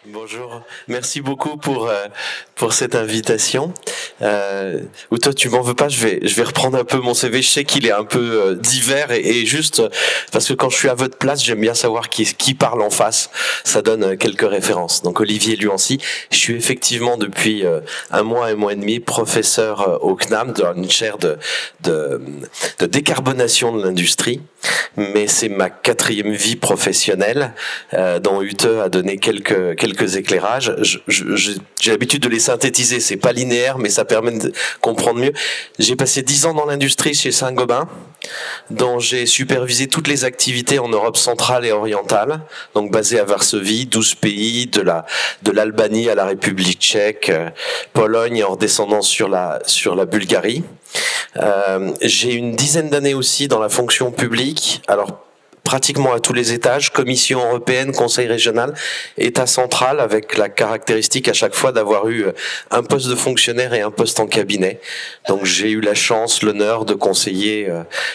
Bonjour, merci beaucoup pour cette invitation. Ou toi tu m'en veux pas, je vais reprendre un peu mon CV. Je sais qu'il est un peu divers et juste parce que quand je suis à votre place, j'aime bien savoir qui parle en face. Ça donne quelques références. Donc Olivier Luancy, je suis effectivement depuis un mois et demi professeur au CNAM dans une chaire de décarbonation de l'industrie. Mais c'est ma 4e vie professionnelle dont Ute a donné quelques éclairages. J'ai l'habitude de les synthétiser, c'est pas linéaire, mais ça permet de comprendre mieux. J'ai passé 10 ans dans l'industrie chez Saint-Gobain, dont j'ai supervisé toutes les activités en Europe centrale et orientale, donc basées à Varsovie, 12 pays, de l'Albanie à la République tchèque, Pologne, en redescendant sur la Bulgarie. J'ai une dizaine d'années aussi dans la fonction publique, alors pratiquement à tous les étages, Commission européenne, Conseil régional, État central, avec la caractéristique à chaque fois d'avoir eu un poste de fonctionnaire et un poste en cabinet. Donc j'ai eu la chance, l'honneur de conseiller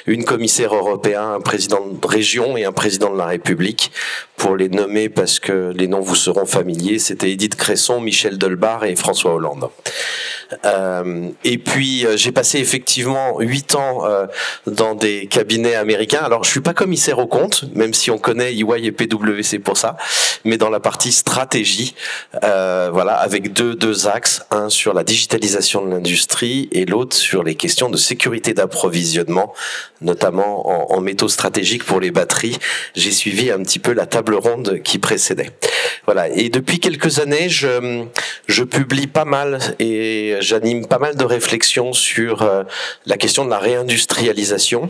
une commissaire européenne, un président de région et un président de la République, pour les nommer parce que les noms vous seront familiers. C'était Edith Cresson, Michel Delbar et François Hollande. Et puis j'ai passé effectivement 8 ans dans des cabinets américains. Alors je suis pas commissaire aux comptes, même si on connaît EY et PwC pour ça, mais dans la partie stratégie, voilà, avec deux axes, un sur la digitalisation de l'industrie et l'autre sur les questions de sécurité d'approvisionnement, notamment en métaux stratégiques pour les batteries. J'ai suivi un petit peu la table ronde qui précédait. Voilà. Et depuis quelques années, je publie pas mal et j'anime pas mal de réflexions sur la question de la réindustrialisation.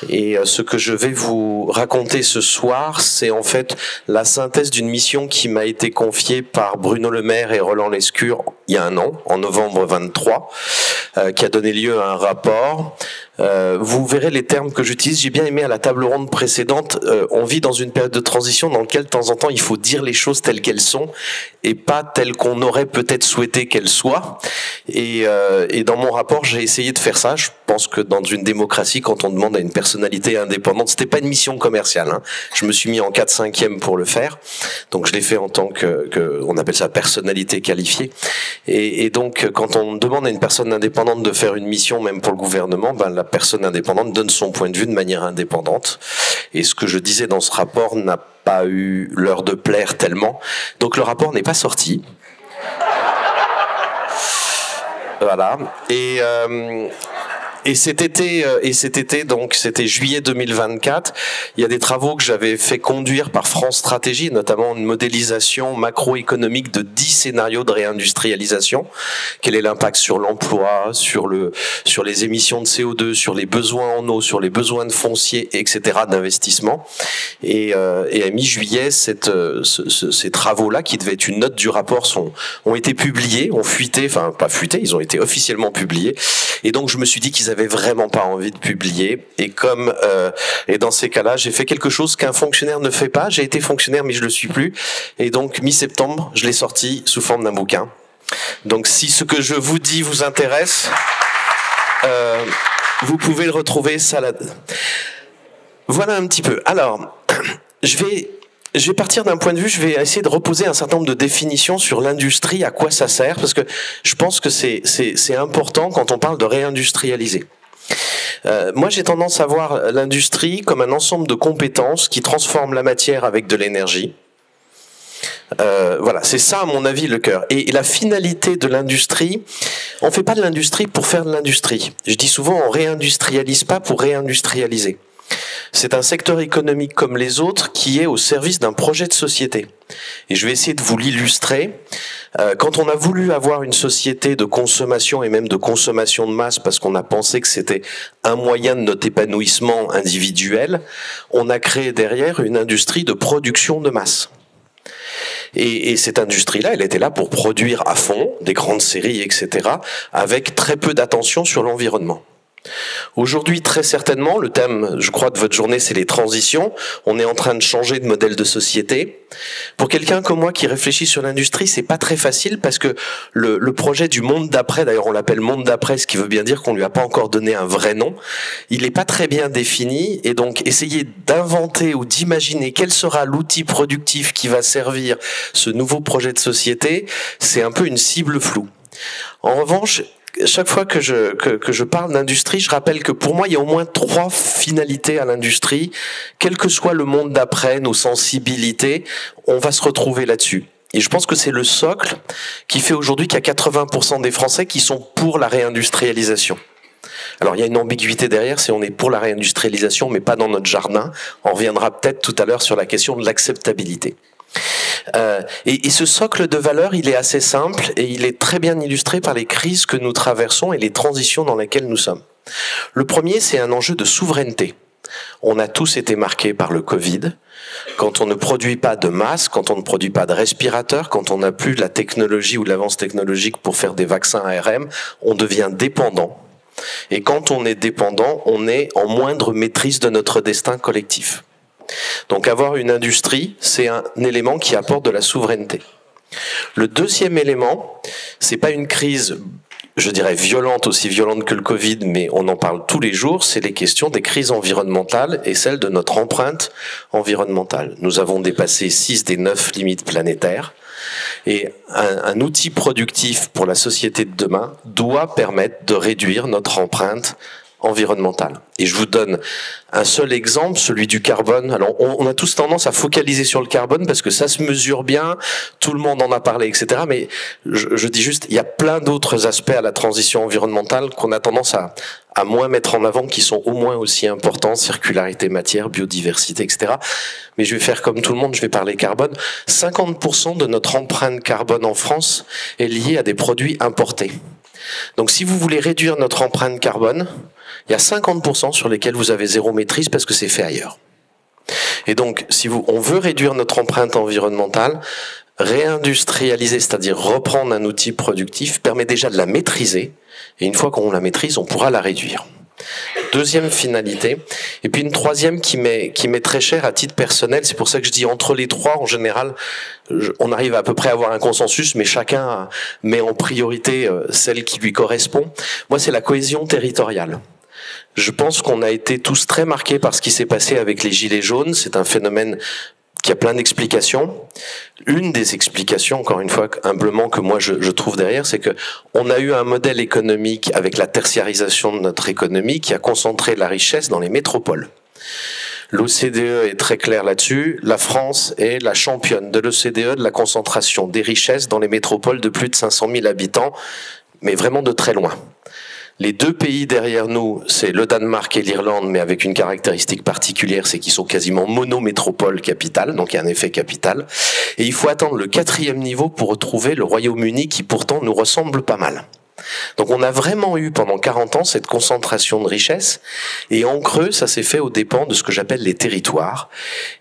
Et ce que je vais vous raconter ce soir, c'est en fait la synthèse d'une mission qui m'a été confiée par Bruno Le Maire et Roland Lescure il y a un an, en novembre 23, qui a donné lieu à un rapport. Vous verrez les termes que j'utilise. J'ai bien aimé à la table ronde précédente. On vit dans une période de transition dans laquelle de temps en temps il faut dire les choses telles qu'elles sont et pas telles qu'on aurait peut-être souhaité qu'elles soient. Et dans mon rapport, j'ai essayé de faire ça. Je pense que dans une démocratie, quand on demande à une personnalité indépendante, c'était pas une mission commerciale, hein. Je me suis mis en 4/5e pour le faire. Donc je l'ai fait en tant que on appelle ça personnalité qualifiée. Et donc quand on demande à une personne indépendante de faire une mission, même pour le gouvernement, ben la personne indépendante donne son point de vue de manière indépendante. Et ce que je disais dans ce rapport n'a pas eu l'heure de plaire tellement. Donc le rapport n'est pas sorti. Voilà. Et cet été, donc c'était juillet 2024, il y a des travaux que j'avais fait conduire par France Stratégie, notamment une modélisation macroéconomique de 10 scénarios de réindustrialisation. Quel est l'impact sur l'emploi, sur les émissions de CO2, sur les besoins en eau, sur les besoins de foncier, etc., d'investissement. Et à mi-juillet, ces travaux-là, qui devaient être une note du rapport, ont été publiés, ont fuité, enfin pas fuité, ils ont été officiellement publiés. Et donc je me suis dit qu'ils avaient vraiment pas envie de publier. Et dans ces cas-là, j'ai fait quelque chose qu'un fonctionnaire ne fait pas. J'ai été fonctionnaire, mais je le suis plus. Et donc mi-septembre, je l'ai sorti sous forme d'un bouquin. Donc si ce que je vous dis vous intéresse, vous pouvez le retrouver. Voilà un petit peu. Alors, je vais partir d'un point de vue, je vais essayer de reposer un certain nombre de définitions sur l'industrie, à quoi ça sert, parce que je pense que c'est important quand on parle de réindustrialiser. Moi, j'ai tendance à voir l'industrie comme un ensemble de compétences qui transforment la matière avec de l'énergie. Voilà, c'est ça à mon avis le cœur. Et la finalité de l'industrie, on fait pas de l'industrie pour faire de l'industrie. Je dis souvent, on réindustrialise pas pour réindustrialiser. C'est un secteur économique comme les autres qui est au service d'un projet de société. Et je vais essayer de vous l'illustrer. Quand on a voulu avoir une société de consommation et même de consommation de masse parce qu'on a pensé que c'était un moyen de notre épanouissement individuel, on a créé derrière une industrie de production de masse. Et cette industrie-là, elle était là pour produire à fond des grandes séries, etc., avec très peu d'attention sur l'environnement. Aujourd'hui, très certainement, le thème, je crois, de votre journée, c'est les transitions. On est en train de changer de modèle de société. Pour quelqu'un comme moi qui réfléchit sur l'industrie, c'est pas très facile parce que le projet du monde d'après, d'ailleurs on l'appelle monde d'après, ce qui veut bien dire qu'on lui a pas encore donné un vrai nom, il n'est pas très bien défini, et donc essayer d'inventer ou d'imaginer quel sera l'outil productif qui va servir ce nouveau projet de société, c'est un peu une cible floue. En revanche, chaque fois que je parle d'industrie, je rappelle que pour moi, il y a au moins 3 finalités à l'industrie. Quel que soit le monde d'après, nos sensibilités, on va se retrouver là-dessus. Et je pense que c'est le socle qui fait aujourd'hui qu'il y a 80% des Français qui sont pour la réindustrialisation. Alors il y a une ambiguïté derrière, c'est on est pour la réindustrialisation, mais pas dans notre jardin. On reviendra peut-être tout à l'heure sur la question de l'acceptabilité. Et ce socle de valeurs, il est assez simple et il est très bien illustré par les crises que nous traversons et les transitions dans lesquelles nous sommes. Le premier, c'est un enjeu de souveraineté. On a tous été marqués par le Covid. Quand on ne produit pas de masques, quand on ne produit pas de respirateurs, quand on n'a plus la technologie ou l'avance technologique pour faire des vaccins ARM, on devient dépendant. Et quand on est dépendant, on est en moindre maîtrise de notre destin collectif. Donc avoir une industrie, c'est un élément qui apporte de la souveraineté. Le deuxième élément, c'est pas une crise, je dirais violente, aussi violente que le Covid, mais on en parle tous les jours, c'est les questions des crises environnementales et celle de notre empreinte environnementale. Nous avons dépassé 6 des 9 limites planétaires. Et un outil productif pour la société de demain doit permettre de réduire notre empreinte environnementale. Et je vous donne un seul exemple, celui du carbone. Alors, on a tous tendance à focaliser sur le carbone parce que ça se mesure bien, tout le monde en a parlé, etc. Mais je dis juste, il y a plein d'autres aspects à la transition environnementale qu'on a tendance à moins mettre en avant, qui sont au moins aussi importants, circularité matière, biodiversité, etc. Mais je vais faire comme tout le monde, je vais parler carbone. 50% de notre empreinte carbone en France est liée à des produits importés. Donc si vous voulez réduire notre empreinte carbone, il y a 50% sur lesquels vous avez zéro maîtrise parce que c'est fait ailleurs. Et donc, si on veut réduire notre empreinte environnementale, réindustrialiser, c'est-à-dire reprendre un outil productif, permet déjà de la maîtriser. Et une fois qu'on la maîtrise, on pourra la réduire. Deuxième finalité. Et puis une troisième qui m'est très chère à titre personnel. C'est pour ça que je dis entre les trois, en général, on arrive à peu près à avoir un consensus, mais chacun met en priorité celle qui lui correspond. Moi, c'est la cohésion territoriale. Je pense qu'on a été tous très marqués par ce qui s'est passé avec les Gilets jaunes. C'est un phénomène qui a plein d'explications. Une des explications, encore une fois, humblement, que moi je trouve derrière, c'est que on a eu un modèle économique avec la tertiarisation de notre économie qui a concentré la richesse dans les métropoles. L'OCDE est très clair là-dessus. La France est la championne de l'OCDE de la concentration des richesses dans les métropoles de plus de 500 000 habitants, mais vraiment de très loin. Les 2 pays derrière nous, c'est le Danemark et l'Irlande, mais avec une caractéristique particulière, c'est qu'ils sont quasiment monométropoles capitales, donc il y a un effet capital. Et il faut attendre le 4e niveau pour retrouver le Royaume-Uni qui pourtant nous ressemble pas mal. Donc on a vraiment eu pendant 40 ans cette concentration de richesse, et en creux, ça s'est fait aux dépens de ce que j'appelle les territoires.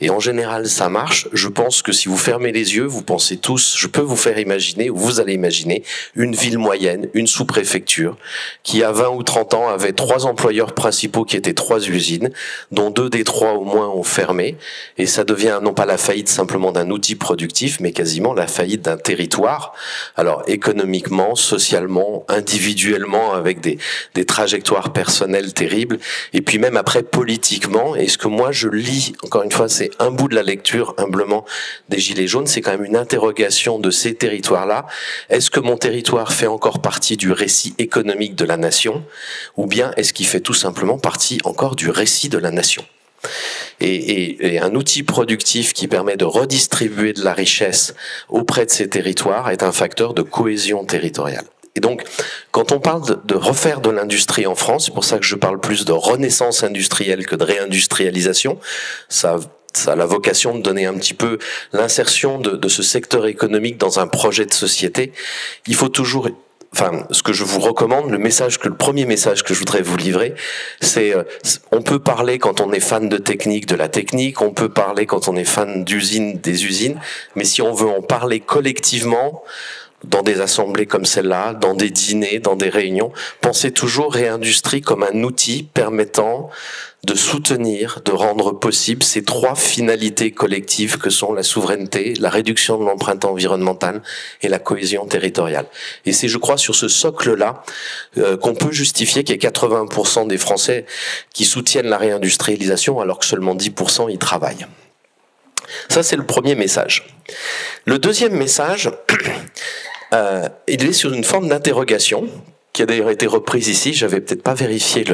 Et en général, ça marche. Je pense que si vous fermez les yeux, vous pensez tous, je peux vous faire imaginer, ou vous allez imaginer, une ville moyenne, une sous-préfecture, qui à 20 ou 30 ans avait 3 employeurs principaux qui étaient 3 usines, dont 2 des 3 au moins ont fermé, et ça devient non pas la faillite simplement d'un outil productif, mais quasiment la faillite d'un territoire. Alors économiquement, socialement, individuellement, avec des trajectoires personnelles terribles, et puis même après politiquement. Et ce que moi je lis, encore une fois, c'est un bout de la lecture humblement des Gilets jaunes, c'est quand même une interrogation de ces territoires-là. Est-ce que mon territoire fait encore partie du récit économique de la nation, ou bien est-ce qu'il fait tout simplement partie encore du récit de la nation ? Et un outil productif qui permet de redistribuer de la richesse auprès de ces territoires est un facteur de cohésion territoriale. Et donc, quand on parle de refaire de l'industrie en France, c'est pour ça que je parle plus de renaissance industrielle que de réindustrialisation, ça a la vocation de donner un petit peu l'insertion de ce secteur économique dans un projet de société. Il faut toujours, enfin, ce que je vous recommande, le premier message que je voudrais vous livrer, c'est, on peut parler quand on est fan de technique, de la technique, on peut parler quand on est fan d'usine, des usines, mais si on veut en parler collectivement, dans des assemblées comme celle-là, dans des dîners, dans des réunions, pensez toujours réindustrie comme un outil permettant de soutenir, de rendre possible ces trois finalités collectives que sont la souveraineté, la réduction de l'empreinte environnementale et la cohésion territoriale. Et c'est, je crois, sur ce socle-là qu'on peut justifier qu'il y ait 80% des Français qui soutiennent la réindustrialisation alors que seulement 10% y travaillent. Ça, c'est le premier message. Le deuxième message, il est sur une forme d'interrogation, qui a d'ailleurs été reprise ici. J'avais peut-être pas vérifié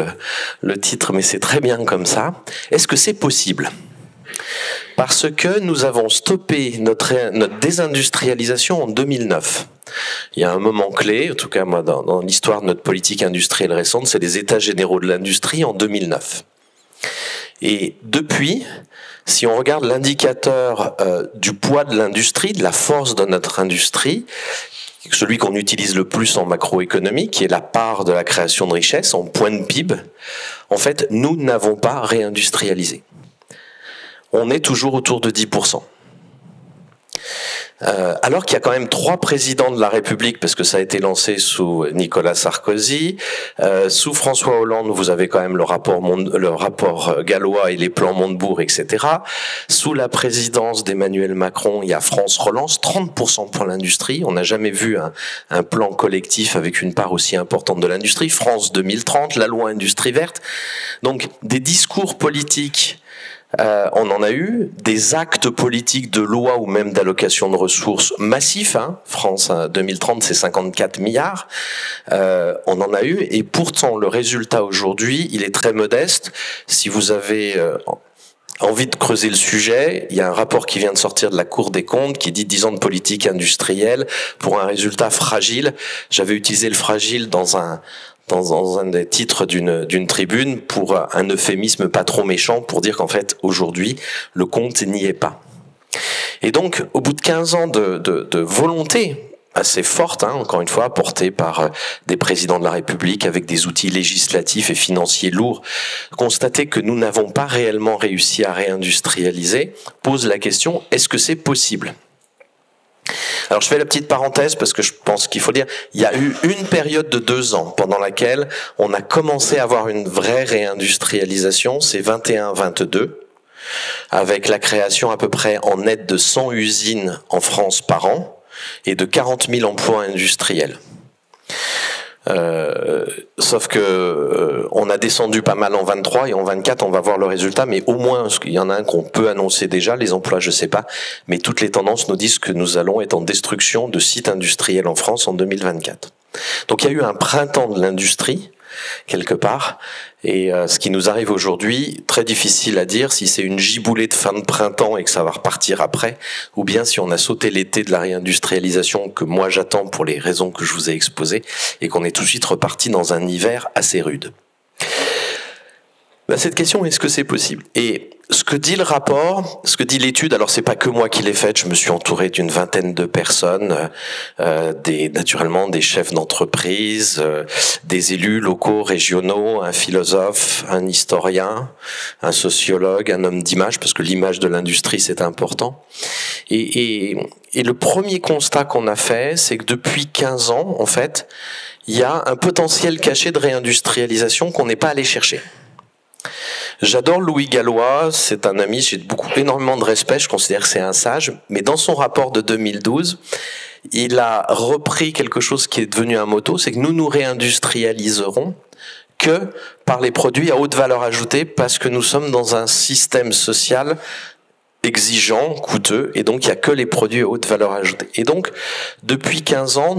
le titre, mais c'est très bien comme ça. Est-ce que c'est possible ? Parce que nous avons stoppé notre désindustrialisation en 2009. Il y a un moment clé, en tout cas moi dans l'histoire de notre politique industrielle récente, c'est les États généraux de l'industrie en 2009. Et depuis, si on regarde l'indicateur du poids de l'industrie, de la force de notre industrie, celui qu'on utilise le plus en macroéconomie, qui est la part de la création de richesse en point de PIB, en fait, nous n'avons pas réindustrialisé. On est toujours autour de 10%. Alors qu'il y a quand même 3 présidents de la République, parce que ça a été lancé sous Nicolas Sarkozy, sous François Hollande, vous avez quand même le rapport gallois et les plans Montebourg, etc. Sous la présidence d'Emmanuel Macron, il y a France Relance, 30% pour l'industrie. On n'a jamais vu un plan collectif avec une part aussi importante de l'industrie. France 2030, la loi industrie verte. Donc des discours politiques. On en a eu des actes politiques de loi ou même d'allocation de ressources massifs. France 2030, c'est 54 milliards. On en a eu et pourtant le résultat aujourd'hui, il est très modeste. Si vous avez envie de creuser le sujet, il y a un rapport qui vient de sortir de la Cour des comptes qui dit 10 ans de politique industrielle pour un résultat fragile. J'avais utilisé le fragile dans un des titres d'une tribune pour un euphémisme pas trop méchant pour dire qu'en fait, aujourd'hui, le compte n'y est pas. Et donc, au bout de 15 ans de volonté assez forte, encore une fois, portée par des présidents de la République avec des outils législatifs et financiers lourds, constater que nous n'avons pas réellement réussi à réindustrialiser pose la question, est-ce que c'est possible ? Alors je fais la petite parenthèse parce que je pense qu'il faut dire, il y a eu une période de 2 ans pendant laquelle on a commencé à avoir une vraie réindustrialisation, c'est 21-22, avec la création à peu près en net de 100 usines en France par an et de 40 000 emplois industriels. Sauf que on a descendu pas mal en 23 et en 24 on va voir le résultat, mais au moins il y en a un qu'on peut annoncer déjà, les emplois je sais pas, mais toutes les tendances nous disent que nous allons être en destruction de sites industriels en France en 2024. Donc il y a eu un printemps de l'industrie quelque part, et ce qui nous arrive aujourd'hui, très difficile à dire si c'est une giboulée de fin de printemps et que ça va repartir après, ou bien si on a sauté l'été de la réindustrialisation que moi j'attends pour les raisons que je vous ai exposées, et qu'on est tout de suite reparti dans un hiver assez rude. Cette question, est-ce que c'est possible ? Et ce que dit le rapport, ce que dit l'étude, alors c'est pas que moi qui l'ai faite, je me suis entouré d'une vingtaine de personnes, naturellement des chefs d'entreprise, des élus locaux, régionaux, un philosophe, un historien, un sociologue, un homme d'image, parce que l'image de l'industrie c'est important. Et le premier constat qu'on a fait, c'est que depuis 15 ans, en fait, il y a un potentiel caché de réindustrialisation qu'on n'est pas allé chercher. J'adore Louis Gallois, c'est un ami, j'ai énormément de respect, je considère que c'est un sage, mais dans son rapport de 2012, il a repris quelque chose qui est devenu un motto, c'est que nous nous réindustrialiserons que par les produits à haute valeur ajoutée, parce que nous sommes dans un système social exigeant, coûteux, et donc il n'y a que les produits à haute valeur ajoutée. Et donc, depuis 15 ans,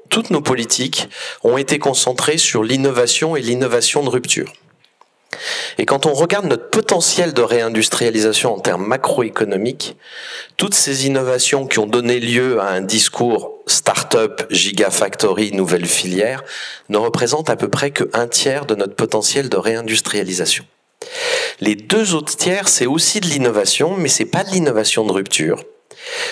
toutes nos politiques ont été concentrées sur l'innovation et l'innovation de rupture. Et quand on regarde notre potentiel de réindustrialisation en termes macroéconomiques, toutes ces innovations qui ont donné lieu à un discours start-up, gigafactory, nouvelle filière, ne représentent à peu près que 1/3 de notre potentiel de réindustrialisation. Les 2 autres tiers, c'est aussi de l'innovation, mais c'est pas de l'innovation de rupture.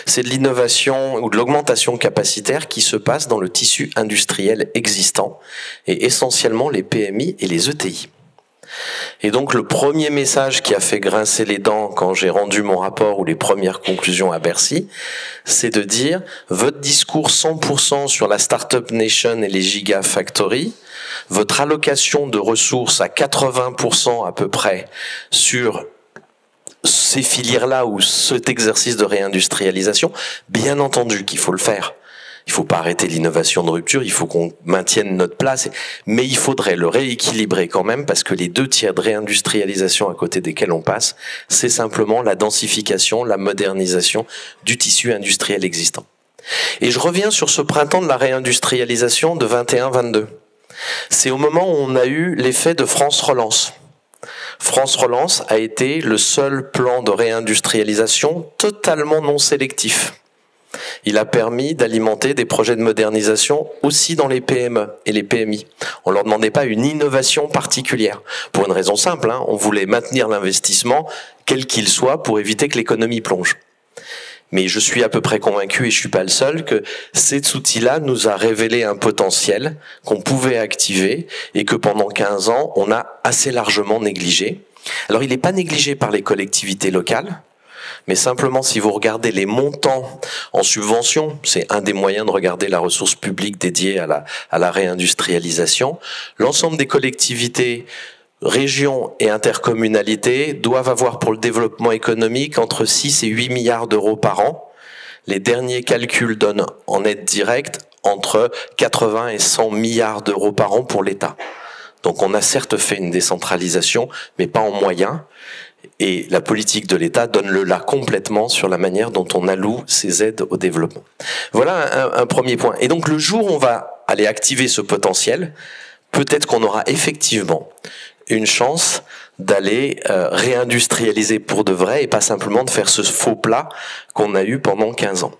C'est de l'innovation ou de l'augmentation capacitaire qui se passe dans le tissu industriel existant, et essentiellement les PMI et les ETI. Et donc le premier message qui a fait grincer les dents quand j'ai rendu mon rapport ou les premières conclusions à Bercy, c'est de dire votre discours 100% sur la Startup Nation et les Gigafactories, votre allocation de ressources à 80% à peu près sur ces filières-là ou cet exercice de réindustrialisation, bien entendu qu'il faut le faire. Il faut pas arrêter l'innovation de rupture, il faut qu'on maintienne notre place, mais il faudrait le rééquilibrer quand même parce que les 2/3 de réindustrialisation à côté desquels on passe, c'est simplement la densification, la modernisation du tissu industriel existant. Et je reviens sur ce printemps de la réindustrialisation de 21-22. C'est au moment où on a eu l'effet de France Relance. France Relance a été le seul plan de réindustrialisation totalement non sélectif. Il a permis d'alimenter des projets de modernisation aussi dans les PME et les PMI. On leur demandait pas une innovation particulière. Pour une raison simple, on voulait maintenir l'investissement, quel qu'il soit, pour éviter que l'économie plonge. Mais je suis à peu près convaincu, et je suis pas le seul, que cet outil-là nous a révélé un potentiel qu'on pouvait activer et que pendant 15 ans, on a assez largement négligé. Alors il n'est pas négligé par les collectivités locales, mais simplement si vous regardez les montants en subvention, c'est un des moyens de regarder la ressource publique dédiée à la réindustrialisation, l'ensemble des collectivités, régions et intercommunalités doivent avoir pour le développement économique entre 6 et 8 milliards d'euros par an. Les derniers calculs donnent en aide directe entre 80 et 100 milliards d'euros par an pour l'État. Donc on a certes fait une décentralisation, mais pas en moyens. Et la politique de l'État donne le là complètement sur la manière dont on alloue ces aides au développement. Voilà un premier point. Et donc le jour où on va aller activer ce potentiel, peut-être qu'on aura effectivement une chance d'aller réindustrialiser pour de vrai et pas simplement de faire ce faux plat qu'on a eu pendant 15 ans.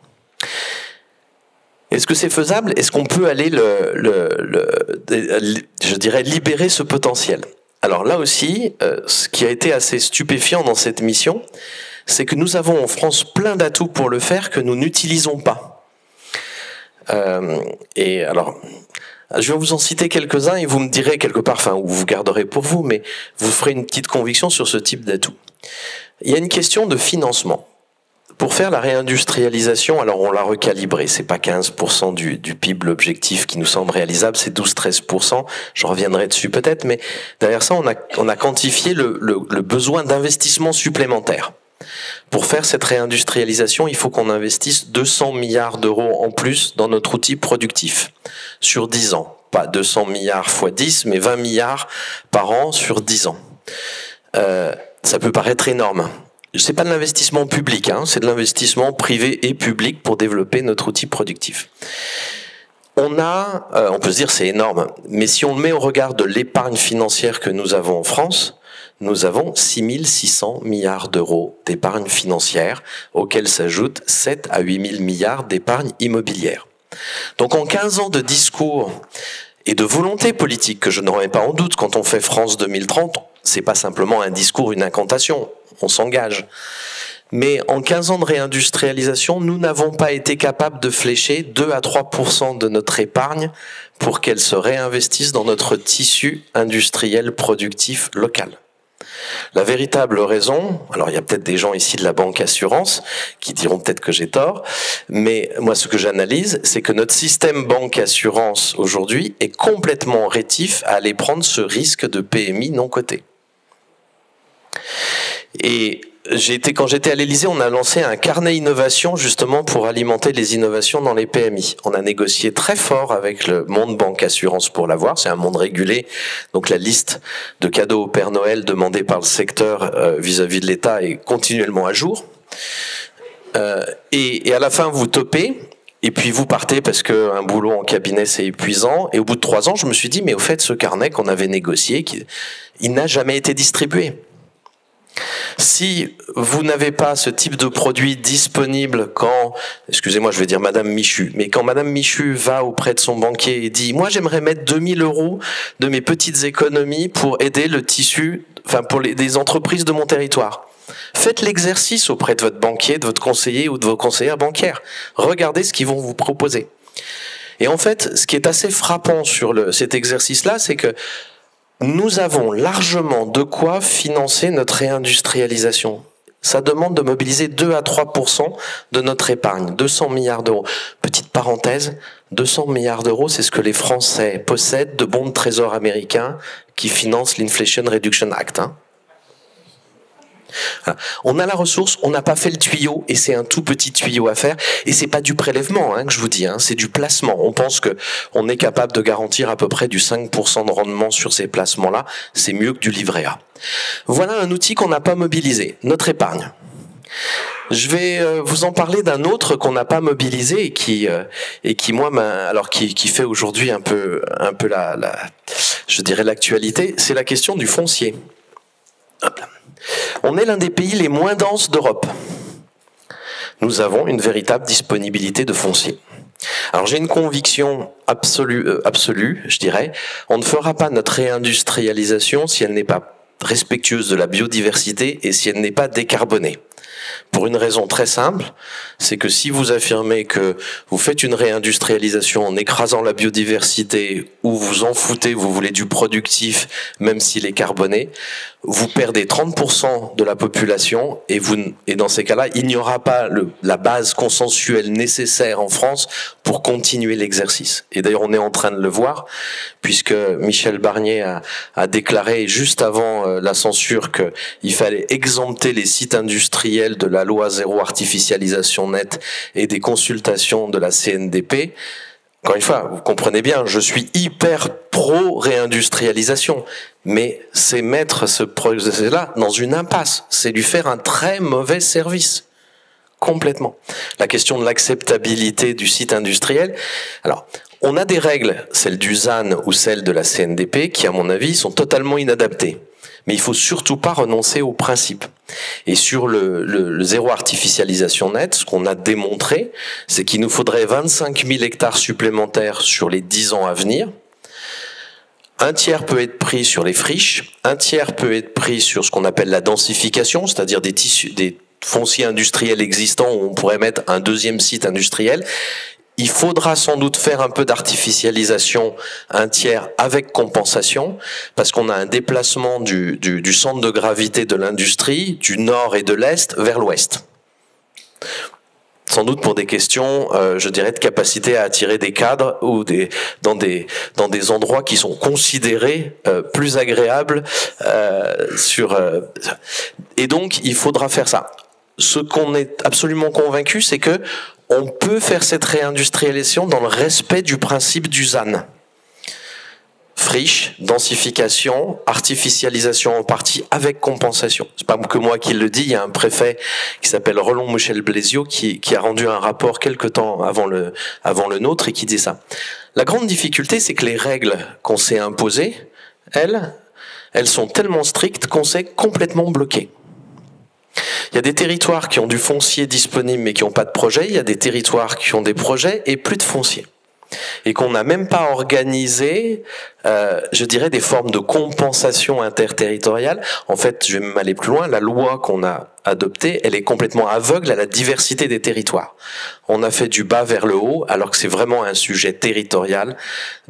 Est-ce que c'est faisable? Est-ce qu'on peut aller je dirais, libérer ce potentiel? Alors là aussi, ce qui a été assez stupéfiant dans cette mission, c'est que nous avons en France plein d'atouts pour le faire que nous n'utilisons pas. Et alors, je vais vous en citer quelques-uns et vous me direz quelque part, enfin, ou vous garderez pour vous, mais vous ferez une petite conviction sur ce type d'atout. Il y a une question de financement. Pour faire la réindustrialisation, alors on l'a recalibré, c'est pas 15% du PIB l'objectif qui nous semble réalisable, c'est 12-13%, je reviendrai dessus peut-être, mais derrière ça on a quantifié le besoin d'investissement supplémentaire. Pour faire cette réindustrialisation, il faut qu'on investisse 200 milliards d'euros en plus dans notre outil productif, sur 10 ans. Pas 200 milliards fois 10, mais 20 milliards par an sur 10 ans. Ça peut paraître énorme. C'est pas de l'investissement public, c'est de l'investissement privé et public pour développer notre outil productif. On peut se dire c'est énorme, mais si on le met au regard de l'épargne financière que nous avons en France, nous avons 6 600 milliards d'euros d'épargne financière, auxquels s'ajoutent 7 à 8 000 milliards d'épargne immobilière. Donc en 15 ans de discours et de volonté politique, que je ne remets pas en doute, quand on fait France 2030, c'est pas simplement un discours, une incantation, on s'engage. Mais en 15 ans de réindustrialisation, nous n'avons pas été capables de flécher 2 à 3% de notre épargne pour qu'elle se réinvestisse dans notre tissu industriel productif local. La véritable raison, alors il y a peut-être des gens ici de la banque assurance qui diront peut-être que j'ai tort, mais moi ce que j'analyse, c'est que notre système banque assurance aujourd'hui est complètement rétif à aller prendre ce risque de PMI non coté. Et quand j'étais à l'Élysée, on a lancé un carnet innovation justement pour alimenter les innovations dans les PMI. On a négocié très fort avec le monde banque assurance pour l'avoir. C'est un monde régulé, donc la liste de cadeaux au Père Noël demandés par le secteur vis-à-vis de l'État est continuellement à jour. Et à la fin, vous topez. Et puis vous partez parce que un boulot en cabinet c'est épuisant. Et au bout de 3 ans, je me suis dit mais au fait ce carnet qu'on avait négocié, il n'a jamais été distribué. Si vous n'avez pas ce type de produit disponible quand, excusez-moi, je vais dire Madame Michu, mais quand Madame Michu va auprès de son banquier et dit, moi j'aimerais mettre 2000 € de mes petites économies pour aider le tissu, enfin pour des entreprises de mon territoire. Faites l'exercice auprès de votre banquier, de votre conseiller ou de vos conseillères bancaires. Regardez ce qu'ils vont vous proposer. Et en fait, ce qui est assez frappant sur cet exercice-là, c'est que nous avons largement de quoi financer notre réindustrialisation. Ça demande de mobiliser 2 à 3% de notre épargne, 200 milliards d'euros. Petite parenthèse, 200 milliards d'euros, c'est ce que les Français possèdent de bons de trésor américains qui financent l'Inflation Reduction Act. Voilà. On a la ressource, on n'a pas fait le tuyau, et c'est un tout petit tuyau à faire, et c'est pas du prélèvement que je vous dis, c'est du placement. On pense que on est capable de garantir à peu près du 5% de rendement sur ces placements-là, c'est mieux que du livret A. Voilà un outil qu'on n'a pas mobilisé, notre épargne. Je vais vous en parler d'un autre qu'on n'a pas mobilisé et qui moi qui fait aujourd'hui un peu je dirais l'actualité, c'est la question du foncier. Hop là. On est l'un des pays les moins denses d'Europe. Nous avons une véritable disponibilité de foncier. Alors j'ai une conviction absolue, je dirais, on ne fera pas notre réindustrialisation si elle n'est pas respectueuse de la biodiversité et si elle n'est pas décarbonée. Pour une raison très simple, c'est que si vous affirmez que vous faites une réindustrialisation en écrasant la biodiversité ou vous en foutez, vous voulez du productif même s'il est carboné, vous perdez 30% de la population et dans ces cas-là, il n'y aura pas la base consensuelle nécessaire en France pour continuer l'exercice. Et d'ailleurs, on est en train de le voir puisque Michel Barnier a déclaré juste avant la censure qu'il fallait exempter les sites industriels de la loi zéro artificialisation nette et des consultations de la CNDP. Encore une fois, vous comprenez bien, je suis hyper pro-réindustrialisation, mais c'est mettre ce projet-là dans une impasse, c'est lui faire un très mauvais service, complètement. La question de l'acceptabilité du site industriel, alors, on a des règles, celles du ZAN ou celles de la CNDP, qui à mon avis sont totalement inadaptées. Mais il faut surtout pas renoncer au principe. Et sur le zéro artificialisation nette, ce qu'on a démontré, c'est qu'il nous faudrait 25 000 hectares supplémentaires sur les 10 ans à venir. Un tiers peut être pris sur les friches, un tiers peut être pris sur ce qu'on appelle la densification, c'est-à-dire des fonciers industriels existants où on pourrait mettre un deuxième site industriel. Il faudra sans doute faire un peu d'artificialisation, un tiers avec compensation, parce qu'on a un déplacement du centre de gravité de l'industrie, du nord et de l'est vers l'ouest. Sans doute pour des questions, je dirais, de capacité à attirer des cadres ou dans des endroits qui sont considérés plus agréables et donc il faudra faire ça. Ce qu'on est absolument convaincu, c'est que on peut faire cette réindustrialisation dans le respect du principe du ZAN. Friche, densification, artificialisation en partie avec compensation. C'est pas que moi qui le dis, il y a un préfet qui s'appelle Roland Michel Blaisio qui a rendu un rapport quelque temps avant le nôtre et qui dit ça. La grande difficulté, c'est que les règles qu'on s'est imposées, elles sont tellement strictes qu'on s'est complètement bloqué. Il y a des territoires qui ont du foncier disponible mais qui n'ont pas de projet. Il y a des territoires qui ont des projets et plus de foncier. Et qu'on n'a même pas organisé, je dirais, des formes de compensation interterritoriale. En fait, je vais même aller plus loin. La loi qu'on a adoptée, elle est complètement aveugle à la diversité des territoires. On a fait du bas vers le haut, alors que c'est vraiment un sujet territorial.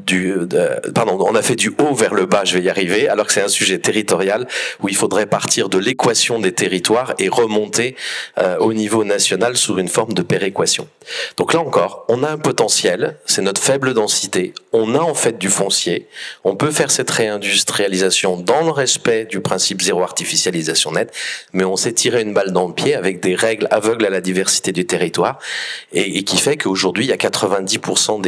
On a fait du haut vers le bas, je vais y arriver, alors que c'est un sujet territorial où il faudrait partir de l'équation des territoires et remonter au niveau national sous une forme de péréquation. Donc là encore, on a un potentiel, c'est notre faible densité, on a en fait du foncier, on peut faire cette réindustrialisation dans le respect du principe zéro artificialisation nette, mais on s'est tiré une balle dans le pied avec des règles aveugles à la diversité du territoire et qui fait qu'aujourd'hui il y a 90%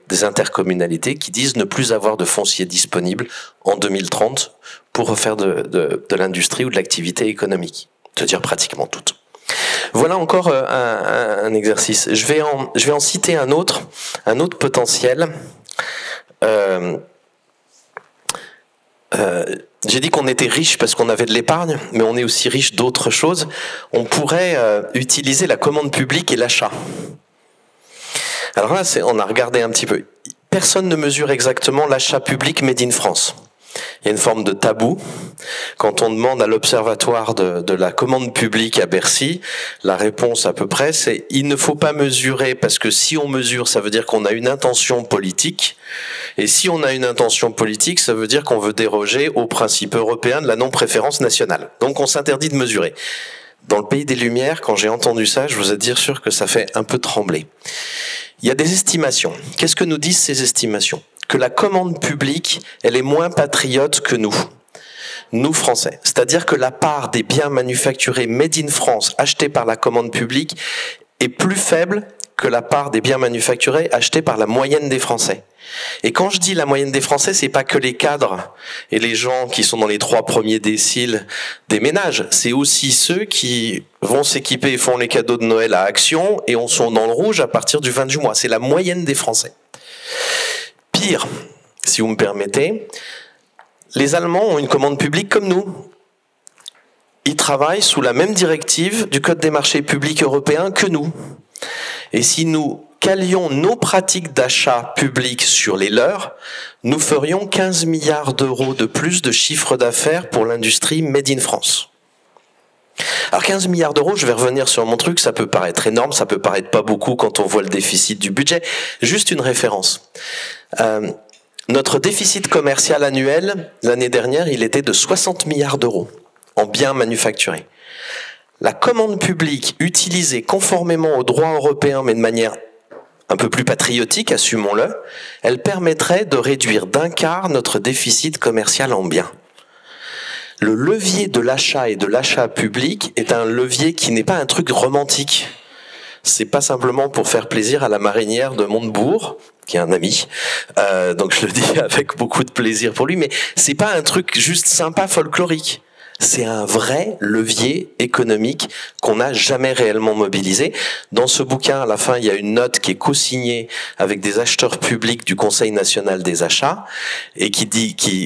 des intercommunalités qui disent ne plus avoir de foncier disponible en 2030 pour refaire de l'industrie ou de l'activité économique, c'est-à-dire pratiquement toutes. Voilà encore un exercice. Je vais en citer un autre potentiel. J'ai dit qu'on était riche parce qu'on avait de l'épargne, mais on est aussi riche d'autres choses. On pourrait utiliser la commande publique et l'achat. Alors là, on a regardé un petit peu. Personne ne mesure exactement l'achat public made in France. Il y a une forme de tabou. Quand on demande à l'observatoire de la commande publique à Bercy, la réponse à peu près, c'est il ne faut pas mesurer parce que si on mesure, ça veut dire qu'on a une intention politique. Et si on a une intention politique, ça veut dire qu'on veut déroger au principe européen de la non-préférence nationale. Donc on s'interdit de mesurer. Dans le pays des Lumières, quand j'ai entendu ça, je vous ai dire sûr que ça fait un peu trembler. Il y a des estimations. Qu'est-ce que nous disent ces estimations? Que la commande publique, elle est moins patriote que nous Français. C'est-à-dire que la part des biens manufacturés made in France achetés par la commande publique est plus faible que la part des biens manufacturés achetés par la moyenne des Français. Et quand je dis la moyenne des Français, c'est pas que les cadres et les gens qui sont dans les 3 premiers déciles des ménages, c'est aussi ceux qui vont s'équiper et font les cadeaux de Noël à Action et on sont dans le rouge à partir du 20 du mois. C'est la moyenne des Français. Pire, si vous me permettez, les Allemands ont une commande publique comme nous. Ils travaillent sous la même directive du Code des marchés publics européens que nous. Et si nous calions nos pratiques d'achat public sur les leurs, nous ferions 15 milliards d'euros de plus de chiffre d'affaires pour l'industrie Made in France. Alors 15 milliards d'euros, je vais revenir sur mon truc, ça peut paraître énorme, ça peut paraître pas beaucoup quand on voit le déficit du budget. Juste une référence. Notre déficit commercial annuel, l'année dernière, il était de 60 milliards d'euros en biens manufacturés. La commande publique utilisée conformément au droit européen, mais de manière un peu plus patriotique, assumons-le, elle permettrait de réduire d'un quart notre déficit commercial en biens. Le levier de l'achat et de l'achat public est un levier qui n'est pas un truc romantique. C'est pas simplement pour faire plaisir à la marinière de Montebourg, qui est un ami, donc je le dis avec beaucoup de plaisir pour lui, mais c'est pas un truc juste sympa folklorique. C'est un vrai levier économique qu'on n'a jamais réellement mobilisé. Dans ce bouquin, à la fin, il y a une note qui est co-signée avec des acheteurs publics du Conseil national des achats et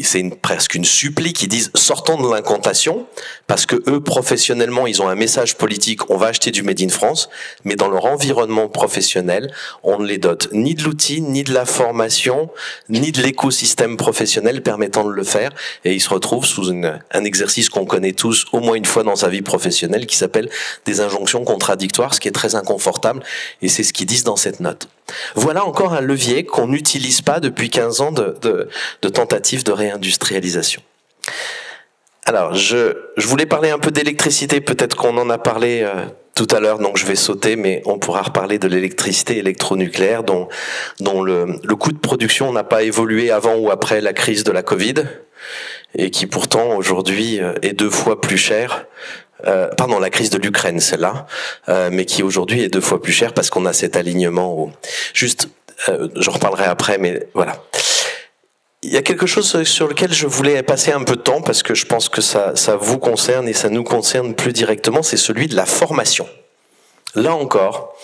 c'est presque une supplie qui disent sortons de l'incantation parce que eux, professionnellement, ils ont un message politique, on va acheter du Made in France, mais dans leur environnement professionnel, on ne les dote ni de l'outil, ni de la formation, ni de l'écosystème professionnel permettant de le faire et ils se retrouvent sous un exercice qu'on connaît tous au moins une fois dans sa vie professionnelle qui s'appelle des injonctions contradictoires, ce qui est très inconfortable et c'est ce qu'ils disent dans cette note. Voilà encore un levier qu'on n'utilise pas depuis 15 ans de tentatives de réindustrialisation. Alors, je voulais parler un peu d'électricité, peut-être qu'on en a parlé tout à l'heure, donc je vais sauter, mais on pourra reparler de l'électricité électronucléaire dont le coût de production n'a pas évolué avant ou après la crise de la Covid, et qui pourtant aujourd'hui est 2 fois plus cher. Pardon, la crise de l'Ukraine, celle-là, mais qui aujourd'hui est 2 fois plus cher parce qu'on a cet alignement. Juste, j'en reparlerai après, mais voilà. Il y a quelque chose sur lequel je voulais passer un peu de temps parce que je pense que ça vous concerne et ça nous concerne plus directement, c'est celui de la formation. Là encore,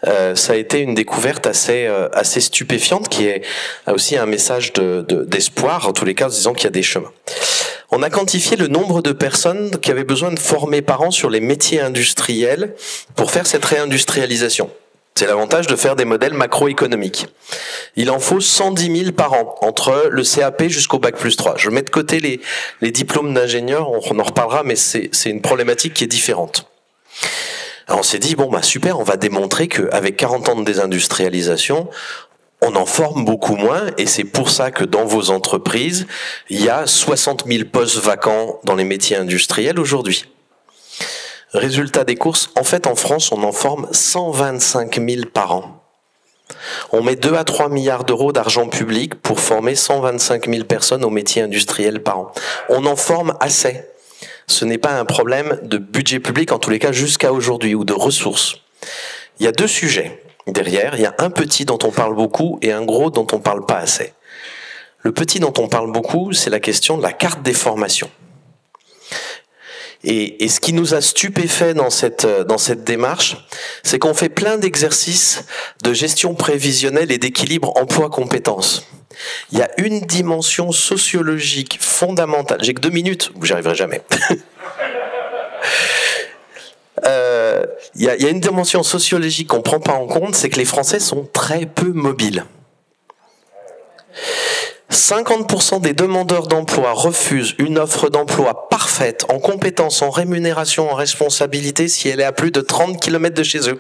ça a été une découverte assez stupéfiante qui est aussi un message d'espoir, en tous les cas, en disant qu'il y a des chemins. On a quantifié le nombre de personnes qui avaient besoin de former par an sur les métiers industriels pour faire cette réindustrialisation. C'est l'avantage de faire des modèles macroéconomiques. Il en faut 110 000 par an, entre le CAP jusqu'au Bac+3. Je mets de côté les diplômes d'ingénieurs, on en reparlera, mais c'est une problématique qui est différente. Alors on s'est dit, bon bah super, on va démontrer qu'avec 40 ans de désindustrialisation, on en forme beaucoup moins, et c'est pour ça que dans vos entreprises, il y a 60 000 postes vacants dans les métiers industriels aujourd'hui. Résultat des courses, en fait en France, on en forme 125 000 par an. On met 2 à 3 milliards d'euros d'argent public pour former 125 000 personnes aux métiers industriels par an. On en forme assez. Ce n'est pas un problème de budget public, en tous les cas jusqu'à aujourd'hui, ou de ressources. Il y a 2 sujets derrière. Il y a un petit dont on parle beaucoup et un gros dont on ne parle pas assez. Le petit dont on parle beaucoup, c'est la question de la carte des formations. Et ce qui nous a stupéfait dans cette démarche, c'est qu'on fait plein d'exercices de gestion prévisionnelle et d'équilibre emploi-compétences. Il y a une dimension sociologique fondamentale. J'ai que 2 minutes, j'y arriverai jamais. Il y a une dimension sociologique qu'on ne prend pas en compte, c'est que les Français sont très peu mobiles. 50% des demandeurs d'emploi refusent une offre d'emploi parfaite, en compétences, en rémunération, en responsabilité, si elle est à plus de 30 km de chez eux.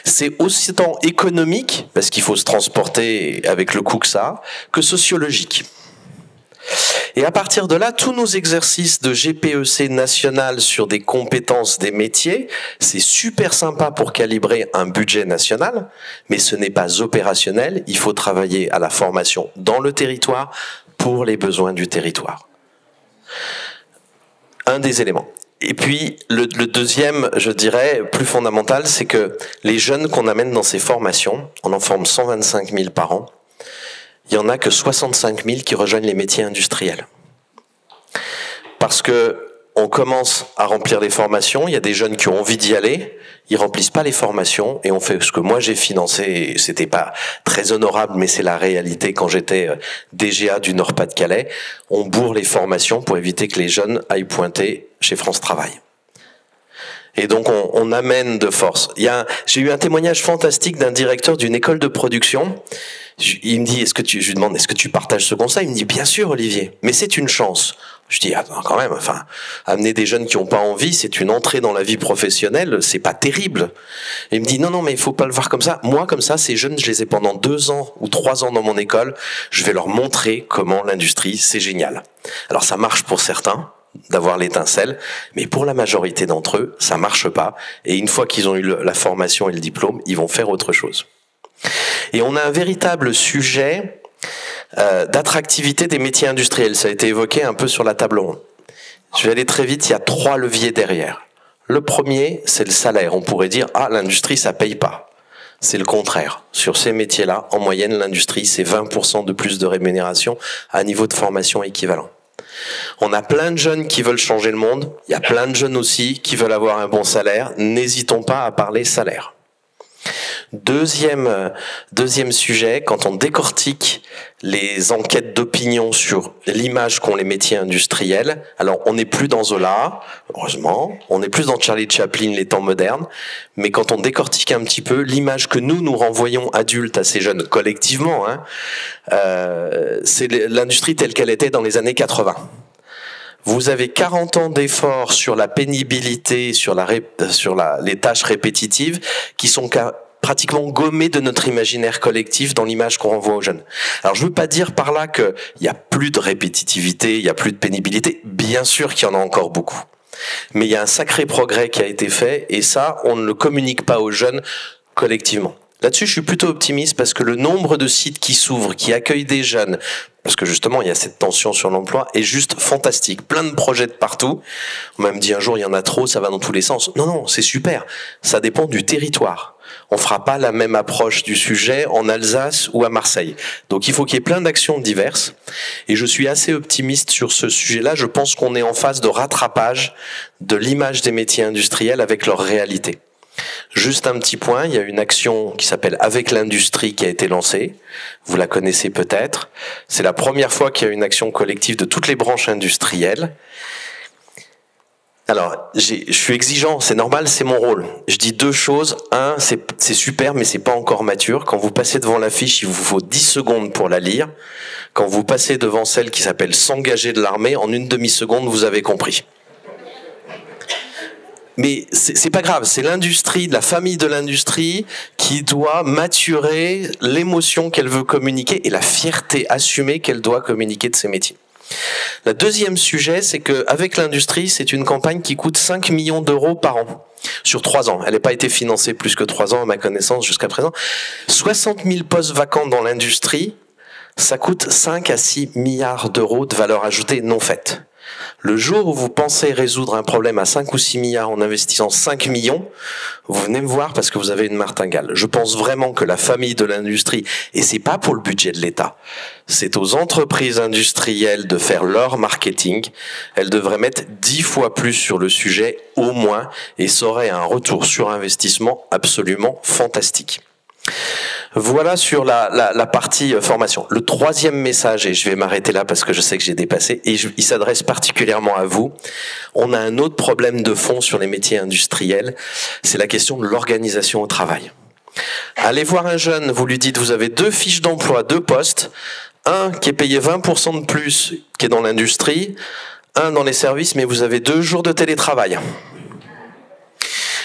C'est aussi tant économique, parce qu'il faut se transporter avec le coût que ça, que sociologique. Et à partir de là, tous nos exercices de GPEC national sur des compétences des métiers, c'est super sympa pour calibrer un budget national, mais ce n'est pas opérationnel. Il faut travailler à la formation dans le territoire pour les besoins du territoire. Un des éléments. Et puis, le deuxième, je dirais, plus fondamental, c'est que les jeunes qu'on amène dans ces formations, on en forme 125 000 par an, il y en a que 65 000 qui rejoignent les métiers industriels. Parce que on commence à remplir les formations, il y a des jeunes qui ont envie d'y aller, ils remplissent pas les formations et on fait ce que moi j'ai financé, et c'était pas très honorable mais c'est la réalité quand j'étais DGA du Nord-Pas-de-Calais, on bourre les formations pour éviter que les jeunes aillent pointer chez France Travail. Et donc on amène de force. J'ai eu un témoignage fantastique d'un directeur d'une école de production. Il me dit, je lui demande, est-ce que tu partages ce constat? Il me dit, bien sûr, Olivier, mais c'est une chance. Je dis, attends, quand même, enfin, amener des jeunes qui n'ont pas envie, c'est une entrée dans la vie professionnelle, c'est pas terrible. Et il me dit, non, mais il faut pas le voir comme ça. Moi, comme ça, ces jeunes, je les ai pendant 2 ans ou 3 ans dans mon école, je vais leur montrer comment l'industrie, c'est génial. Alors, ça marche pour certains, d'avoir l'étincelle, mais pour la majorité d'entre eux, ça marche pas. Et une fois qu'ils ont eu la formation et le diplôme, ils vont faire autre chose. Et on a un véritable sujet d'attractivité des métiers industriels. Ça a été évoqué un peu sur la table ronde. Je vais aller très vite, il y a 3 leviers derrière. Le premier, c'est le salaire. On pourrait dire, l'industrie, ça paye pas. C'est le contraire. Sur ces métiers-là, en moyenne, l'industrie, c'est 20% de plus de rémunération à niveau de formation équivalent. On a plein de jeunes qui veulent changer le monde. Il y a plein de jeunes aussi qui veulent avoir un bon salaire. N'hésitons pas à parler salaire. Deuxième sujet, quand on décortique les enquêtes d'opinion sur l'image qu'ont les métiers industriels, alors on n'est plus dans Zola, heureusement, on n'est plus dans Charlie Chaplin, les temps modernes, mais quand on décortique un petit peu l'image que nous renvoyons adultes à ces jeunes collectivement, c'est l'industrie telle qu'elle était dans les années 80. Vous avez 40 ans d'efforts sur la pénibilité, sur les tâches répétitives qui sont pratiquement gommées de notre imaginaire collectif dans l'image qu'on renvoie aux jeunes. Alors je veux pas dire par là qu'il y a plus de répétitivité, il y a plus de pénibilité. Bien sûr qu'il y en a encore beaucoup. Mais il y a un sacré progrès qui a été fait et ça, on ne le communique pas aux jeunes collectivement. Là-dessus, je suis plutôt optimiste parce que le nombre de sites qui s'ouvrent, qui accueillent des jeunes, parce que justement, il y a cette tension sur l'emploi, est juste fantastique. Plein de projets de partout. On m'a même dit un jour, il y en a trop, ça va dans tous les sens. Non, c'est super. Ça dépend du territoire. On fera pas la même approche du sujet en Alsace ou à Marseille. Donc il faut qu'il y ait plein d'actions diverses. Et je suis assez optimiste sur ce sujet-là. Je pense qu'on est en phase de rattrapage de l'image des métiers industriels avec leur réalité. Juste un petit point, il y a une action qui s'appelle Avec l'industrie qui a été lancée. Vous la connaissez peut-être. C'est la première fois qu'il y a une action collective de toutes les branches industrielles. Alors, je suis exigeant, c'est normal, c'est mon rôle. Je dis 2 choses. Un, c'est super, mais c'est pas encore mature. Quand vous passez devant l'affiche, il vous faut 10 secondes pour la lire. Quand vous passez devant celle qui s'appelle S'engager de l'armée, en 1 demi-seconde, vous avez compris. Mais c'est pas grave, c'est l'industrie, la famille de l'industrie qui doit maturer l'émotion qu'elle veut communiquer et la fierté assumée qu'elle doit communiquer de ses métiers. Le deuxième sujet, c'est que avec l'industrie, c'est une campagne qui coûte 5 millions d'euros par an sur 3 ans. Elle n'a pas été financée plus que 3 ans à ma connaissance jusqu'à présent. 60 000 postes vacants dans l'industrie, ça coûte 5 à 6 milliards d'euros de valeur ajoutée non faite. Le jour où vous pensez résoudre un problème à 5 ou 6 milliards en investissant 5 millions, vous venez me voir parce que vous avez une martingale. Je pense vraiment que la famille de l'industrie, et c'est pas pour le budget de l'État, c'est aux entreprises industrielles de faire leur marketing. Elles devraient mettre 10 fois plus sur le sujet, au moins, et ça aurait un retour sur investissement absolument fantastique. Voilà sur la partie formation. Le troisième message, et je vais m'arrêter là parce que je sais que j'ai dépassé, et il s'adresse particulièrement à vous. On a un autre problème de fond sur les métiers industriels, c'est la question de l'organisation au travail. Allez voir un jeune, vous lui dites, vous avez 2 fiches d'emploi, 2 postes, un qui est payé 20% de plus, qui est dans l'industrie, un dans les services, mais vous avez 2 jours de télétravail.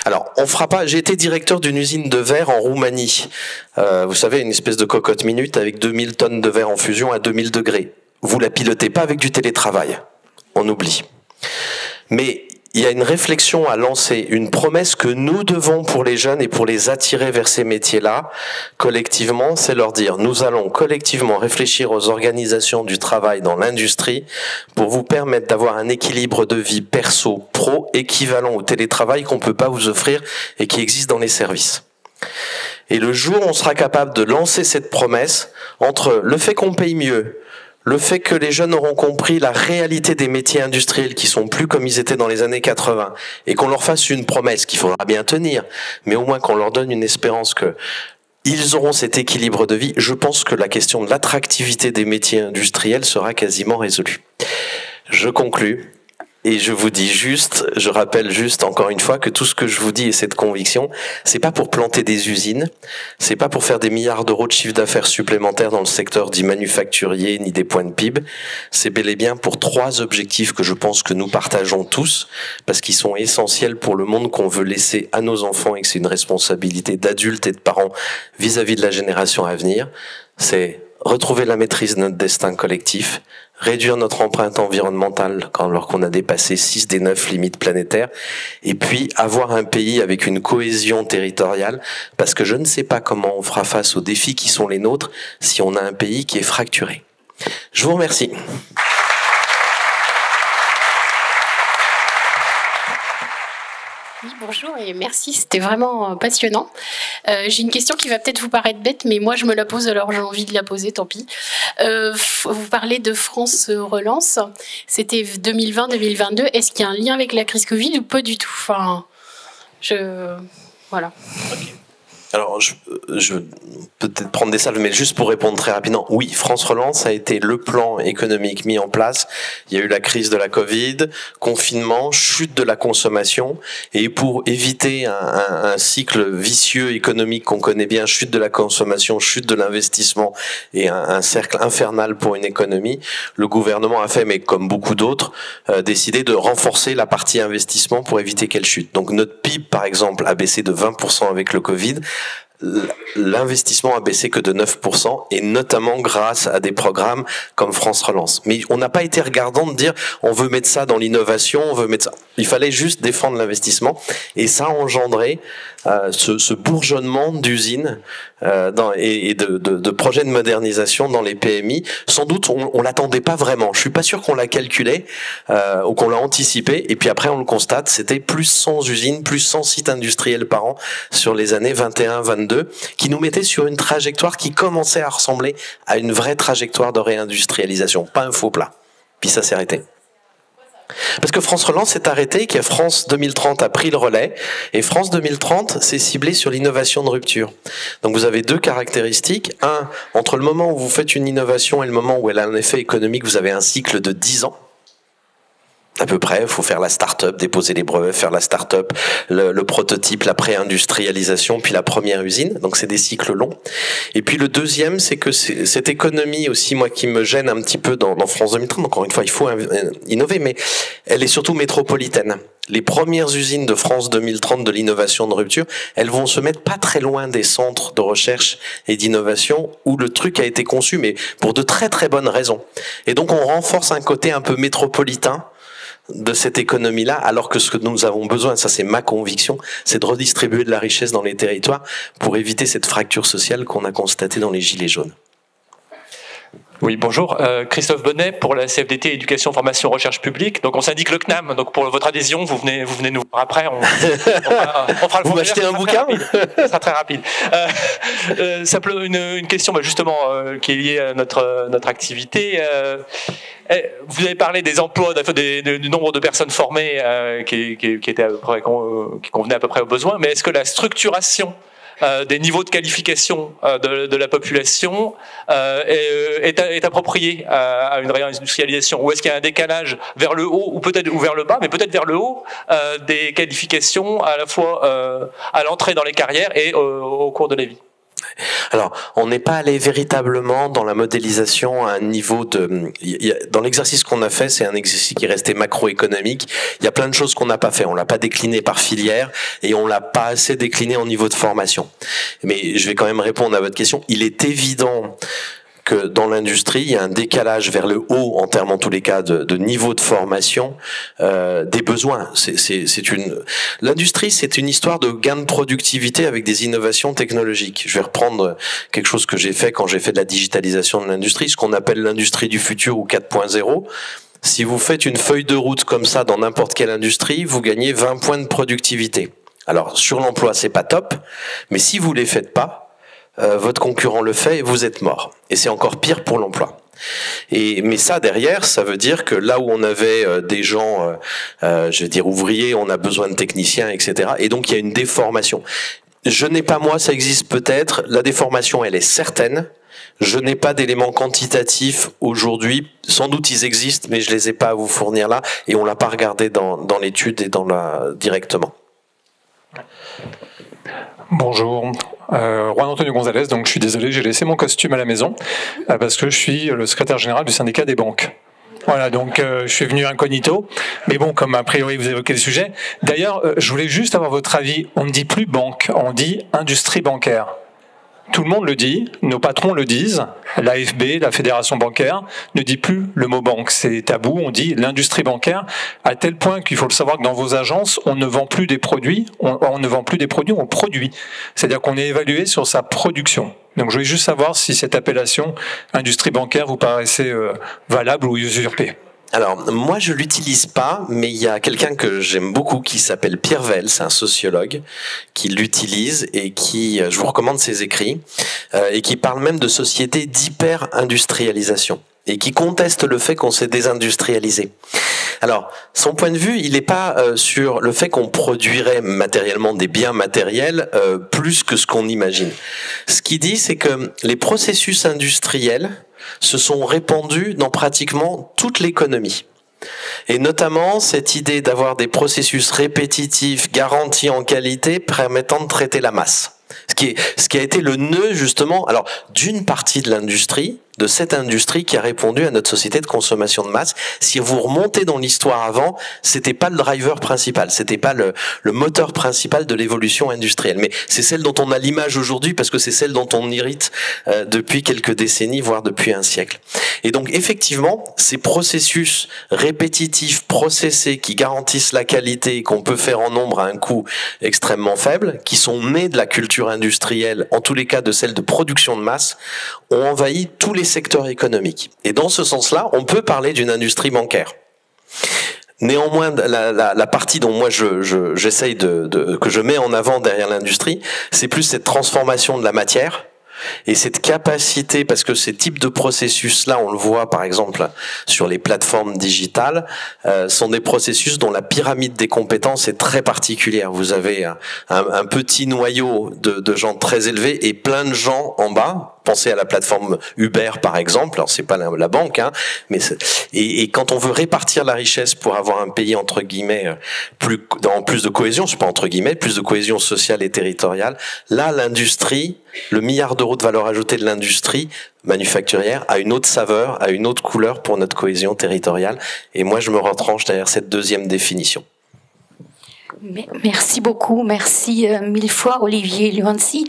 Alors, on fera pas. J'ai été directeur d'une usine de verre en Roumanie. Vous savez, une espèce de cocotte minute avec 2000 tonnes de verre en fusion à 2000 degrés. Vous la pilotez pas avec du télétravail. On oublie. Mais il y a une réflexion à lancer, une promesse que nous devons pour les jeunes et pour les attirer vers ces métiers-là, collectivement, c'est leur dire, nous allons collectivement réfléchir aux organisations du travail dans l'industrie pour vous permettre d'avoir un équilibre de vie perso-pro équivalent au télétravail qu'on peut pas vous offrir et qui existe dans les services. Et le jour où on sera capable de lancer cette promesse, entre le fait qu'on paye mieux, le fait que les jeunes auront compris la réalité des métiers industriels qui sont plus comme ils étaient dans les années 80 et qu'on leur fasse une promesse qu'il faudra bien tenir, mais au moins qu'on leur donne une espérance que ils auront cet équilibre de vie, je pense que la question de l'attractivité des métiers industriels sera quasiment résolue. Je conclus. Et je vous dis juste, je rappelle juste encore une fois que tout ce que je vous dis et cette conviction, c'est pas pour planter des usines, c'est pas pour faire des milliards d'euros de chiffre d'affaires supplémentaires dans le secteur dit manufacturier ni des points de PIB, c'est bel et bien pour 3 objectifs que je pense que nous partageons tous, parce qu'ils sont essentiels pour le monde qu'on veut laisser à nos enfants et que c'est une responsabilité d'adultes et de parents vis-à-vis de la génération à venir. C'est retrouver la maîtrise de notre destin collectif, réduire notre empreinte environnementale alors qu'on a dépassé 6 des 9 limites planétaires, et puis avoir un pays avec une cohésion territoriale, parce que je ne sais pas comment on fera face aux défis qui sont les nôtres si on a un pays qui est fracturé. Je vous remercie. Oui, bonjour et merci, c'était vraiment passionnant. J'ai une question qui va peut-être vous paraître bête, mais moi je me la pose, alors j'ai envie de la poser, tant pis. Vous parlez de France Relance, c'était 2020-2022, est-ce qu'il y a un lien avec la crise Covid ou pas du tout? Enfin, voilà. Okay. Alors, je peut-être prendre des salves, mais juste pour répondre très rapidement, oui, France Relance a été le plan économique mis en place. Il y a eu la crise de la Covid, confinement, chute de la consommation, et pour éviter un cycle vicieux économique qu'on connaît bien, chute de la consommation, chute de l'investissement et un cercle infernal pour une économie, le gouvernement a fait, mais comme beaucoup d'autres, décidé de renforcer la partie investissement pour éviter qu'elle chute. Donc notre PIB, par exemple, a baissé de 20% avec le Covid. L'investissement a baissé que de 9%, et notamment grâce à des programmes comme France Relance. Mais on n'a pas été regardant de dire on veut mettre ça dans l'innovation, on veut mettre ça. Il fallait juste défendre l'investissement, et ça a engendré ce bourgeonnement d'usines et de projets de modernisation dans les PMI. Sans doute on l'attendait pas vraiment. Je suis pas sûr qu'on l'a calculé ou qu'on l'a anticipé. Et puis après on le constate, c'était plus 100 usines, plus 100 sites industriels par an sur les années 21-22, qui nous mettaient sur une trajectoire qui commençait à ressembler à une vraie trajectoire de réindustrialisation, pas un faux plat. Puis ça s'est arrêté. Parce que France Relance s'est arrêté, que France 2030 a pris le relais, et France 2030 s'est ciblé sur l'innovation de rupture. Donc vous avez 2 caractéristiques. Un, entre le moment où vous faites une innovation et le moment où elle a un effet économique, vous avez un cycle de 10 ans. À peu près, il faut faire la start-up, déposer les brevets, faire la start-up, le prototype, la pré-industrialisation, puis la première usine. Donc c'est des cycles longs. Et puis le deuxième, c'est que cette économie aussi, moi, qui me gêne un petit peu dans France 2030, encore une fois, il faut innover, mais elle est surtout métropolitaine. Les premières usines de France 2030 de l'innovation de rupture, elles vont se mettre pas très loin des centres de recherche et d'innovation où le truc a été conçu, mais pour de très très bonnes raisons. Et donc on renforce un côté un peu métropolitain de cette économie-là, alors que ce que nous avons besoin, ça c'est ma conviction, c'est de redistribuer de la richesse dans les territoires pour éviter cette fracture sociale qu'on a constatée dans les Gilets jaunes. Oui, bonjour. Christophe Bonnet pour la CFDT Éducation, Formation, Recherche Publique. Donc on s'indique le CNAM. Donc pour votre adhésion, vous venez nous voir après. On fera le vous m'achetez un bouquin. Ça sera très rapide. Simplement une question justement qui est liée à notre activité. Vous avez parlé des emplois, du nombre de personnes formées qui était à peu près, qui convenait à peu près aux besoins. Mais est-ce que la structuration des niveaux de qualification de la population est approprié à une réindustrialisation, ou est-ce qu'il y a un décalage vers le haut ou vers le bas, mais peut-être vers le haut des qualifications à la fois à l'entrée dans les carrières et au cours de la vie? Alors, on n'est pas allé véritablement dans la modélisation à un niveau de... Dans l'exercice qu'on a fait, c'est un exercice qui est resté macroéconomique. Il y a plein de choses qu'on n'a pas fait. On l'a pas décliné par filière et on l'a pas assez décliné en niveau de formation. Mais je vais quand même répondre à votre question. Il est évident que dans l'industrie, il y a un décalage vers le haut en termes, en tous les cas, de niveau de formation des besoins. L'industrie, c'est une histoire de gain de productivité avec des innovations technologiques. Je vais reprendre quelque chose que j'ai fait quand j'ai fait de la digitalisation de l'industrie, ce qu'on appelle l'industrie du futur ou 4.0. Si vous faites une feuille de route comme ça dans n'importe quelle industrie, vous gagnez 20 points de productivité. Alors, sur l'emploi, c'est pas top, mais si vous les faites pas, votre concurrent le fait et vous êtes mort. Et c'est encore pire pour l'emploi. Mais ça, derrière, ça veut dire que là où on avait des gens, je vais dire ouvriers, on a besoin de techniciens, etc. Et donc, il y a une déformation. Je n'ai pas, moi, ça existe peut-être, la déformation, elle est certaine. Je n'ai pas d'éléments quantitatifs aujourd'hui. Sans doute, ils existent, mais je les ai pas à vous fournir là. Et on l'a pas regardé dans l'étude et directement. Bonjour, Juan Antonio González, donc je suis désolé, j'ai laissé mon costume à la maison parce que je suis le secrétaire général du syndicat des banques. Voilà, donc je suis venu incognito, mais bon, comme a priori vous évoquez le sujet. D'ailleurs, je voulais juste avoir votre avis, on ne dit plus banque, on dit industrie bancaire. Tout le monde le dit, nos patrons le disent, l'AFB, la Fédération bancaire, ne dit plus le mot banque, c'est tabou, on dit l'industrie bancaire, à tel point qu'il faut le savoir que dans vos agences, on ne vend plus des produits, on ne vend plus des produits, on produit. C'est-à-dire qu'on est évalué sur sa production. Donc je voulais juste savoir si cette appellation industrie bancaire vous paraissait valable ou usurpée. Alors, moi, je l'utilise pas, mais il y a quelqu'un que j'aime beaucoup qui s'appelle Pierre Vell, c'est un sociologue, qui l'utilise et qui, je vous recommande ses écrits, et qui parle même de société d'hyper-industrialisation et qui conteste le fait qu'on s'est désindustrialisé. Alors, son point de vue, il n'est pas sur le fait qu'on produirait matériellement des biens matériels plus que ce qu'on imagine. Ce qu'il dit, c'est que les processus industriels se sont répandus dans pratiquement toute l'économie. Et notamment cette idée d'avoir des processus répétitifs garantis en qualité permettant de traiter la masse. Ce qui a été le nœud justement, alors d'une partie de l'industrie, de cette industrie qui a répondu à notre société de consommation de masse. Si vous remontez dans l'histoire avant, c'était pas le driver principal, c'était pas le moteur principal de l'évolution industrielle. Mais c'est celle dont on a l'image aujourd'hui parce que c'est celle dont on hérite depuis quelques décennies, voire depuis un siècle. Et donc effectivement, ces processus répétitifs, processés, qui garantissent la qualité et qu'on peut faire en nombre à un coût extrêmement faible, qui sont nés de la culture industrielle, en tous les cas de celle de production de masse, ont envahi tous les secteurs économiques. Et dans ce sens-là, on peut parler d'une industrie bancaire. Néanmoins, la partie dont moi j'essaye que je mets en avant derrière l'industrie, c'est plus cette transformation de la matière et cette capacité, parce que ces types de processus-là, on le voit par exemple sur les plateformes digitales, sont des processus dont la pyramide des compétences est très particulière. Vous avez un petit noyau de gens très élevés et plein de gens en bas. Pensez à la plateforme Uber par exemple, alors c'est pas la banque, hein, mais et quand on veut répartir la richesse pour avoir un pays entre guillemets plus de cohésion, c'est pas entre guillemets, plus de cohésion sociale et territoriale, là l'industrie, le milliard d'euros de valeur ajoutée de l'industrie manufacturière a une autre saveur, a une autre couleur pour notre cohésion territoriale, et moi je me retranche derrière cette deuxième définition. Merci beaucoup, merci mille fois Olivier Luancy.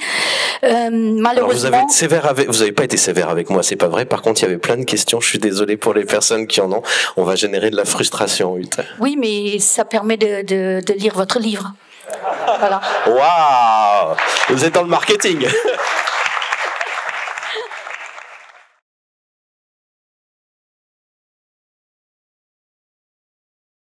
Malheureusement, alors vous avez pas été sévère avec moi, c'est pas vrai. Par contre, il y avait plein de questions. Je suis désolé pour les personnes qui en ont. On va générer de la frustration. Oui, mais ça permet de lire votre livre. Voilà. Waouh, vous êtes dans le marketing.